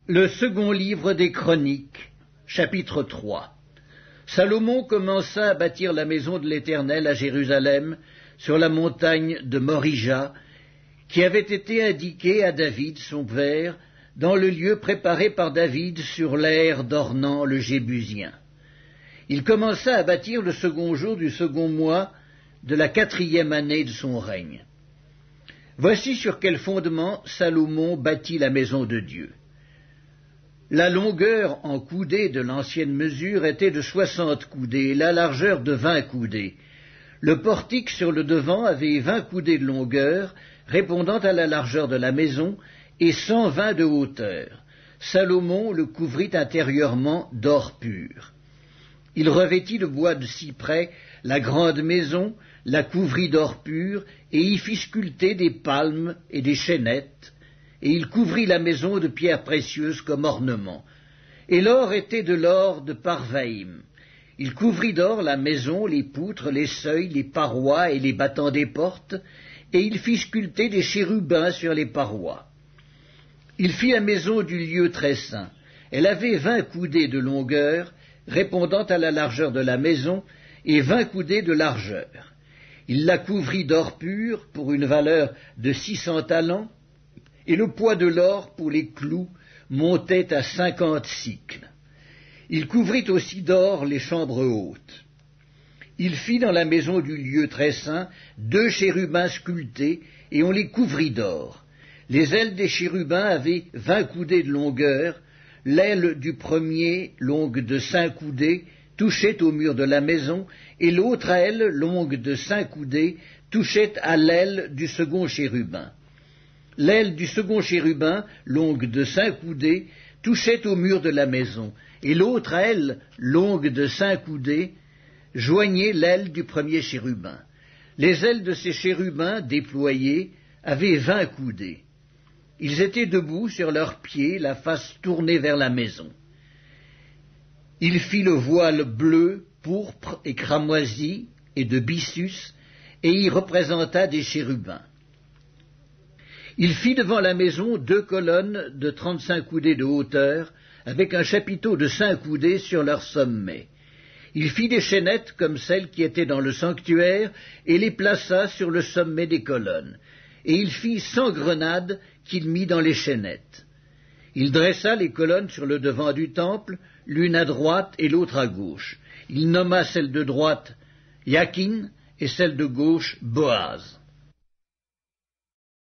Le second livre des Chroniques, chapitre 3. Salomon commença à bâtir la maison de l'Éternel à Jérusalem, sur la montagne de Morija, qui avait été indiquée à David, son père, dans le lieu préparé par David sur l'aire d'Ornan le Jébusien. Il commença à bâtir le second jour du second mois de la 4e année de son règne. Voici sur quel fondement Salomon bâtit la maison de Dieu. La longueur en coudées de l'ancienne mesure était de 60 coudées, et la largeur de 20 coudées. Le portique sur le devant avait 20 coudées de longueur, répondant à la largeur de la maison, et 120 de hauteur. Salomon le couvrit intérieurement d'or pur. Il revêtit de bois de cyprès la grande maison, la couvrit d'or pur, et y fit sculpter des palmes et des chênettes, et il couvrit la maison de pierres précieuses comme ornement. Et l'or était de l'or de Parvaïm. Il couvrit d'or la maison, les poutres, les seuils, les parois et les battants des portes, et il fit sculpter des chérubins sur les parois. Il fit la maison du lieu très saint. Elle avait 20 coudées de longueur, répondant à la largeur de la maison, et 20 coudées de largeur. Il la couvrit d'or pur pour une valeur de 600 talents, et le poids de l'or pour les clous montait à 50 sicles. Il couvrit aussi d'or les chambres hautes. Il fit dans la maison du lieu très saint 2 chérubins sculptés, et on les couvrit d'or. Les ailes des chérubins avaient 20 coudées de longueur, l'aile du premier, longue de 5 coudées, touchait au mur de la maison, et l'autre aile, longue de 5 coudées, touchait à l'aile du second chérubin. L'aile du second chérubin, longue de 5 coudées, touchait au mur de la maison, et l'autre aile, longue de 5 coudées, joignait l'aile du premier chérubin. Les ailes de ces chérubins, déployées, avaient 20 coudées. Ils étaient debout sur leurs pieds, la face tournée vers la maison. Il fit le voile bleu, pourpre et cramoisi, et de byssus, et y représenta des chérubins. Il fit devant la maison 2 colonnes de 35 coudées de hauteur, avec un chapiteau de 5 coudées sur leur sommet. Il fit des chaînettes comme celles qui étaient dans le sanctuaire, et les plaça sur le sommet des colonnes. Et il fit 100 grenades qu'il mit dans les chaînettes. Il dressa les colonnes sur le devant du temple, l'une à droite et l'autre à gauche. Il nomma celle de droite Yakin et celle de gauche Boaz.